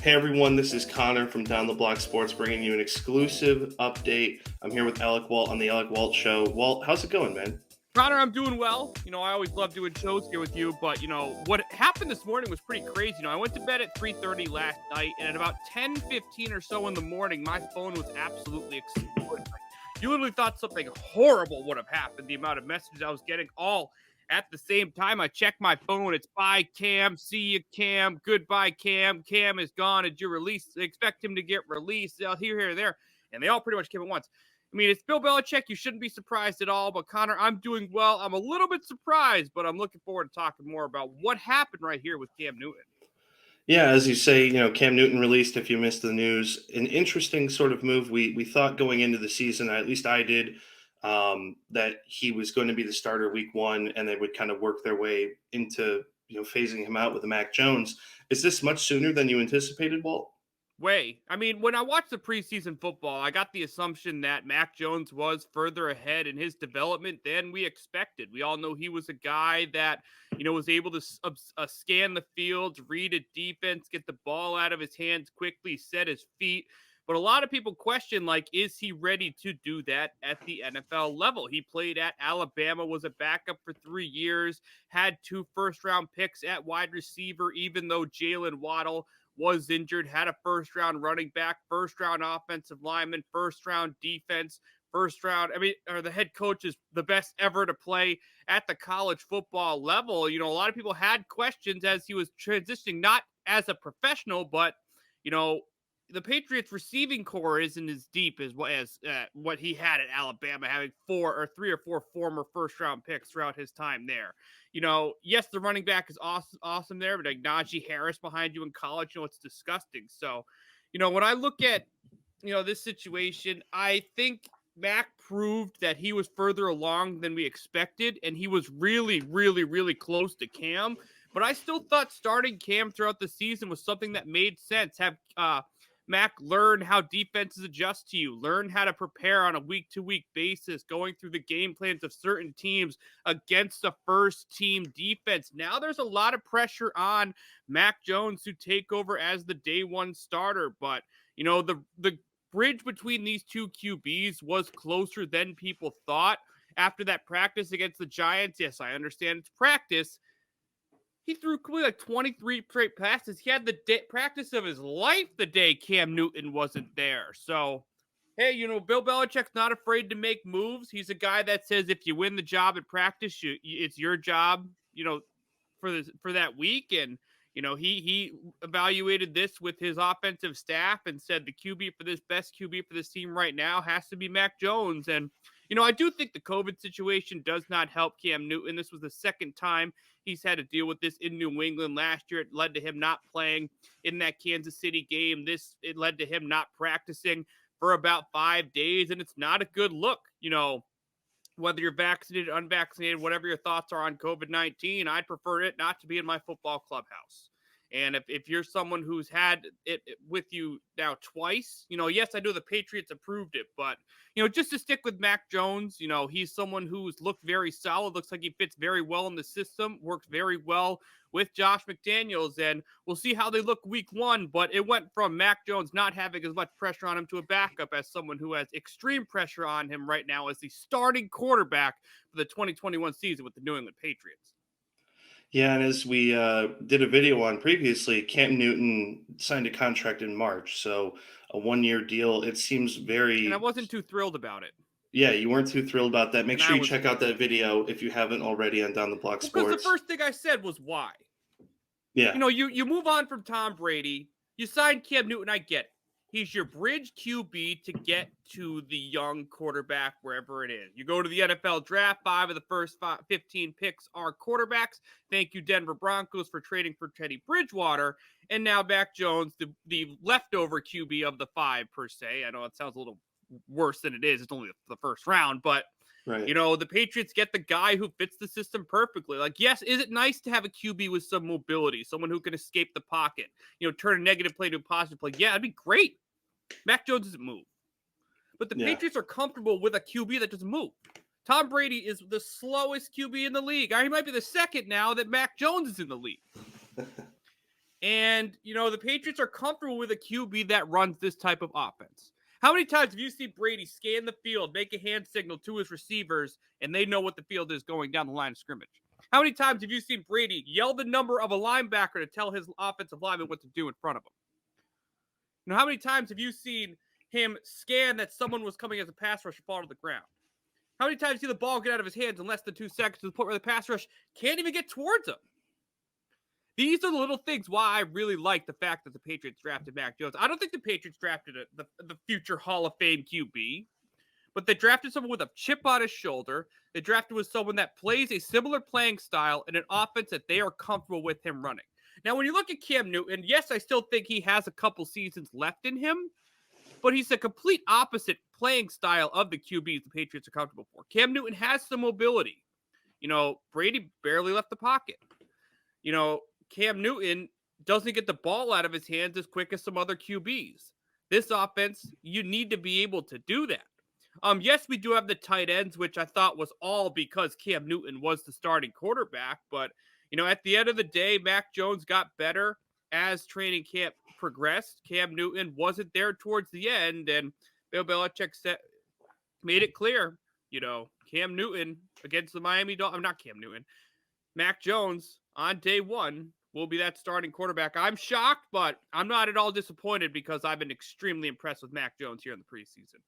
Hey everyone, this is Connor from Down the Block Sports bringing you an exclusive update. I'm here with Alec Walt on the Alec Walt Show. Walt, how's it going, man? Connor, I'm doing well. I always love doing shows here with you, but what happened this morning was pretty crazy. I went to bed at 3:30 last night, and at about 10:15 or so in the morning, my phone was absolutely exploding. You literally thought something horrible would have happened. The amount of messages I was getting all at the same time. I checked my phone. It's bye, Cam. See you, Cam. Goodbye, Cam. Cam is gone. Did you release? Expect him to get released? Here, there. And they all pretty much came at once. I mean, it's Bill Belichick. You shouldn't be surprised at all. But, Connor, I'm doing well. I'm a little bit surprised, but I'm looking forward to talking more about what happened right here with Cam Newton. Yeah, as you say, Cam Newton released, if you missed the news, an interesting sort of move. We thought going into the season, at least I did, that he was going to be the starter week one, and they would kind of work their way into phasing him out with the Mac Jones. Is this much sooner than you anticipated, Walt? I mean, when I watched the preseason football, I got the assumption that Mac Jones was further ahead in his development than we expected. We all know he was a guy that, was able to scan the field, read a defense, get the ball out of his hands quickly, set his feet. But a lot of people question, is he ready to do that at the NFL level? He played at Alabama, was a backup for 3 years, had 2 first-round picks at wide receiver, even though Jalen Waddle was injured, had a first-round running back, first-round offensive lineman, first-round defense, the head coach is the best ever to play at the college football level. A lot of people had questions as he was transitioning, not as a professional, but, the Patriots receiving core isn't as deep as what he had at Alabama, having 3 or 4 former first round picks throughout his time there. Yes, the running back is awesome there, but Najee Harris behind you in college, it's disgusting. So, when I look at, this situation, I think Mac proved that he was further along than we expected, and he was really, really, really close to Cam. But I still thought starting Cam throughout the season was something that made sense. Have Mac learn how defenses adjust to you, learn how to prepare on a week-to-week basis, going through the game plans of certain teams against a first-team defense. Now there's a lot of pressure on Mac Jones to take over as the day one starter, but the bridge between these two QBs was closer than people thought. After that practice against the Giants, yes, I understand it's practice. He threw 23 straight passes. He had the practice of his life the day Cam Newton wasn't there. So, hey, Bill Belichick's not afraid to make moves. He's a guy that says if you win the job at practice, it's your job, for that week. And he evaluated this with his offensive staff and said the best QB for this team right now has to be Mac Jones. And I do think the COVID situation does not help Cam Newton. This was the second time he's had to deal with this in New England. Last year, it led to him not playing in that Kansas City game. It led to him not practicing for about 5 days, and it's not a good look. Whether you're vaccinated, unvaccinated, whatever your thoughts are on COVID-19, I'd prefer it not to be in my football clubhouse. And if you're someone who's had it with you now twice, yes, I know the Patriots approved it, but, just to stick with Mac Jones, he's someone who's looked very solid, looks like he fits very well in the system, works very well with Josh McDaniels, and we'll see how they look week one, but it went from Mac Jones not having as much pressure on him to a backup as someone who has extreme pressure on him right now as the starting quarterback for the 2021 season with the New England Patriots. Yeah, and as we did a video on previously, Cam Newton signed a contract in March, so a 1-year deal. It seems And I very, wasn't too thrilled about it. yeah, you weren't too thrilled about that. Make And sure I you was, check out that video if you haven't already on Down the Block because the Sports. first thing I said was why. Yeah, You move on from Tom Brady. You sign Cam Newton. I get it. He's your bridge QB to get to the young quarterback wherever it is. You go to the NFL draft, 5 of the first 15 picks are quarterbacks. Thank you, Denver Broncos, for trading for Teddy Bridgewater. And now Mac Jones, the leftover QB of the 5, per se. I know it sounds a little worse than it is. It's only the first round, but right. the Patriots get the guy who fits the system perfectly. Yes, is it nice to have a QB with some mobility, someone who can escape the pocket, turn a negative play to a positive play? Yeah, it'd be great. Mac Jones doesn't move. But the Patriots are comfortable with a QB that doesn't move. Tom Brady is the slowest QB in the league. He might be the second now that Mac Jones is in the league. And, the Patriots are comfortable with a QB that runs this type of offense. How many times have you seen Brady scan the field, make a hand signal to his receivers, and they know what the field is going down the line of scrimmage? How many times have you seen Brady yell the number of a linebacker to tell his offensive lineman what to do in front of him? How many times have you seen him scan that someone was coming as a pass rush and fall to the ground? How many times do the ball get out of his hands in less than 2 seconds to the point where the pass rush can't even get towards him? These are the little things why I really like the fact that the Patriots drafted Mac Jones. I don't think the Patriots drafted the future Hall of Fame QB, but they drafted someone with a chip on his shoulder. They drafted with someone that plays a similar playing style in an offense that they are comfortable with him running. Now, when you look at Cam Newton, yes, I still think he has a couple seasons left in him, but he's a complete opposite playing style of the QBs the Patriots are comfortable for. Cam Newton has some mobility. Brady barely left the pocket. Cam Newton doesn't get the ball out of his hands as quick as some other QBs. This offense, you need to be able to do that. Yes, we do have the tight ends, which I thought was all because Cam Newton was the starting quarterback. But, at the end of the day, Mac Jones got better as training camp progressed. Cam Newton wasn't there towards the end, and Bill Belichick made it clear, Cam Newton against the Miami Dolphins, not Cam Newton, Mac Jones on day one will be that starting quarterback. I'm shocked, but I'm not at all disappointed because I've been extremely impressed with Mac Jones here in the preseason.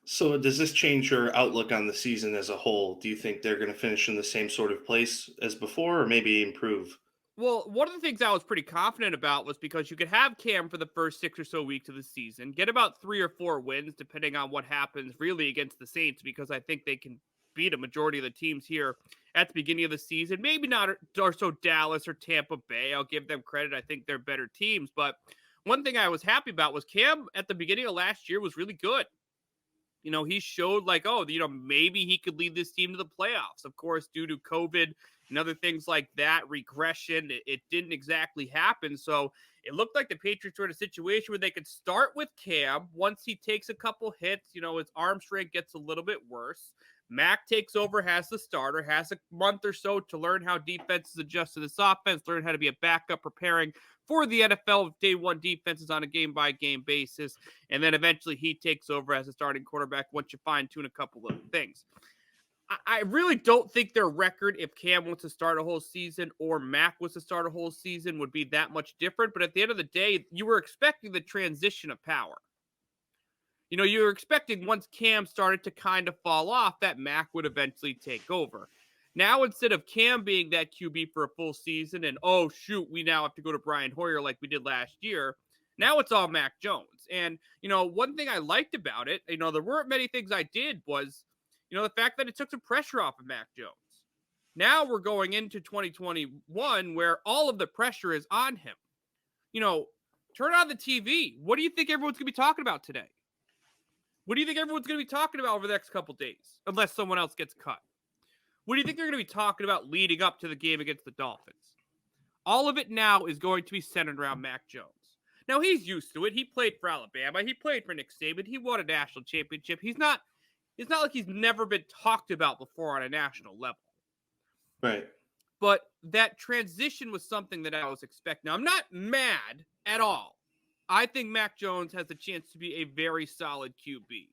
So does this change your outlook on the season as a whole? Do you think they're going to finish in the same sort of place as before, or maybe improve? Well, one of the things I was pretty confident about was because you could have Cam for the first 6 or so weeks of the season, get about 3 or 4 wins, depending on what happens really against the Saints, because I think they can beat a majority of the teams here at the beginning of the season. Maybe not or so Dallas or Tampa Bay. I'll give them credit. I think they're better teams. But one thing I was happy about was Cam at the beginning of last year was really good. He showed maybe he could lead this team to the playoffs. Of course, due to COVID and other things like that, regression, it didn't exactly happen. So it looked like the Patriots were in a situation where they could start with Cam. Once he takes a couple hits, his arm strength gets a little bit worse. Mac takes over, has the starter, has a month or so to learn how defenses adjust to this offense, learn how to be a backup preparing for the NFL day one defenses on a game-by-game basis. And then eventually he takes over as a starting quarterback once you fine-tune a couple of things. I really don't think their record, if Cam wants to start a whole season or Mac was to start a whole season, would be that much different. But at the end of the day, you were expecting the transition of power. You were expecting once Cam started to kind of fall off, that Mac would eventually take over. Now, instead of Cam being that QB for a full season and, oh, shoot, we now have to go to Brian Hoyer like we did last year, now it's all Mac Jones. And, one thing I liked about it, there weren't many things I did was, the fact that it took some pressure off of Mac Jones. Now we're going into 2021 where all of the pressure is on him. Turn on the TV. What do you think everyone's going to be talking about today? What do you think everyone's going to be talking about over the next couple days, unless someone else gets cut? What do you think they're going to be talking about leading up to the game against the Dolphins? All of it now is going to be centered around Mac Jones. Now, he's used to it. He played for Alabama. He played for Nick Saban. He won a national championship. It's not like he's never been talked about before on a national level. Right. But that transition was something that I was expecting. Now, I'm not mad at all. I think Mac Jones has a chance to be a very solid QB.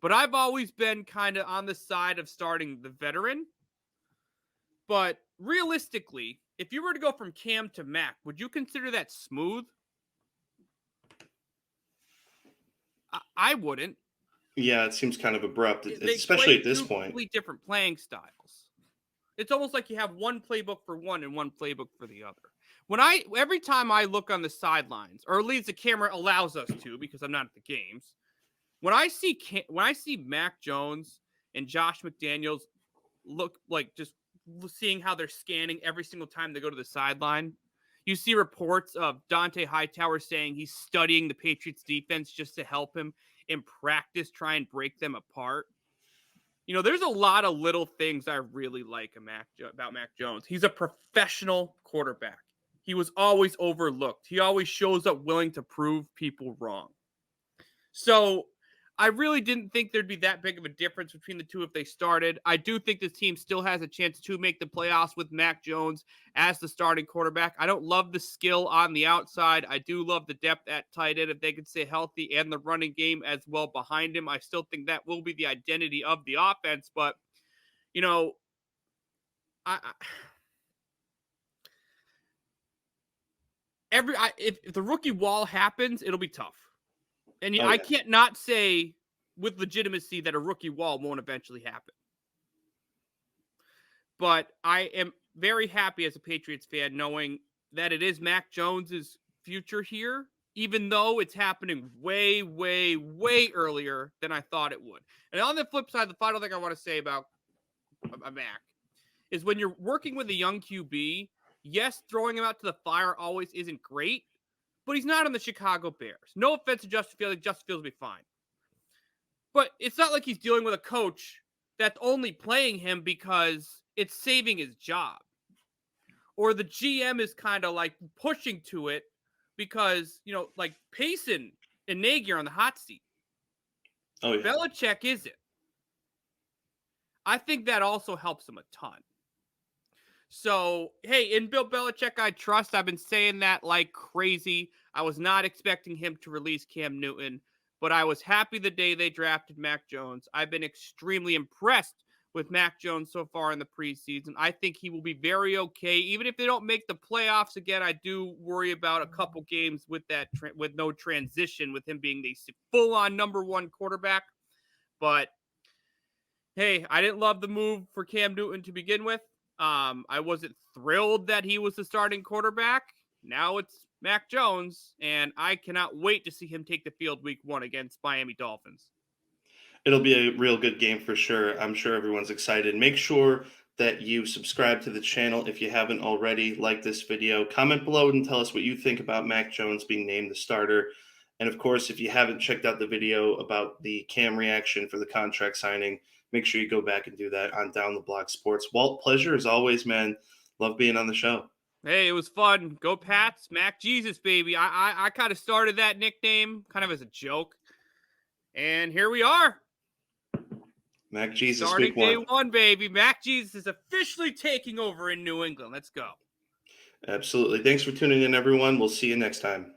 But I've always been kind of on the side of starting the veteran. But realistically, if you were to go from Cam to Mac, would you consider that smooth? I wouldn't. Yeah, it seems kind of abrupt, especially at this point. Completely different playing styles. It's almost like you have one playbook for one and one playbook for the other. Every time I look on the sidelines, or at least the camera allows us to, because I'm not at the games, when I see Mac Jones and Josh McDaniels look like just seeing how they're scanning every single time they go to the sideline, you see reports of Dante Hightower saying he's studying the Patriots defense just to help him in practice try and break them apart. There's a lot of little things I really like about Mac Jones. He's a professional quarterback. He was always overlooked. He always shows up willing to prove people wrong. So I really didn't think there'd be that big of a difference between the two if they started. I do think this team still has a chance to make the playoffs with Mac Jones as the starting quarterback. I don't love the skill on the outside. I do love the depth at tight end if they could stay healthy, and the running game as well behind him. I still think that will be the identity of the offense, but you know, I if the rookie wall happens, it'll be tough. And Oh I yeah. can't not say with legitimacy that a rookie wall won't eventually happen. But I am very happy as a Patriots fan knowing that it is Mac Jones's future here, even though it's happening way, way, way earlier than I thought it would. And on the flip side, the final thing I want to say about Mac is when you're working with a young QB, yes, throwing him out to the fire always isn't great, but he's not on the Chicago Bears. No offense to Justin Fields, Justin Fields will be fine. But it's not like he's dealing with a coach that's only playing him because it's saving his job. Or the GM is kind of like pushing to it because, like Payson and Nagy are on the hot seat. Oh yeah. Belichick isn't. I think that also helps him a ton. So, hey, in Bill Belichick, I trust. I've been saying that like crazy. I was not expecting him to release Cam Newton, but I was happy the day they drafted Mac Jones. I've been extremely impressed with Mac Jones so far in the preseason. I think he will be very okay. Even if they don't make the playoffs again, I do worry about a couple games with that with no transition, with him being the full-on number one quarterback. But hey, I didn't love the move for Cam Newton to begin with. I wasn't thrilled that he was the starting quarterback. Now it's Mac Jones, and I cannot wait to see him take the field week 1 against Miami Dolphins. It'll be a real good game for sure. I'm sure everyone's excited. Make sure that you subscribe to the channel if you haven't already. Like this video, comment below and tell us what you think about Mac Jones being named the starter. And of course, if you haven't checked out the video about the Cam reaction for the contract signing, make sure you go back and do that on Down the Block Sports. Walt, pleasure as always, man. Love being on the show. Hey, it was fun. Go Pats, Mac Jesus, baby. I kind of started that nickname kind of as a joke, and here we are. Mac Jesus, Starting week day 1. 1, baby. Mac Jesus is officially taking over in New England. Let's go. Absolutely. Thanks for tuning in, everyone. We'll see you next time.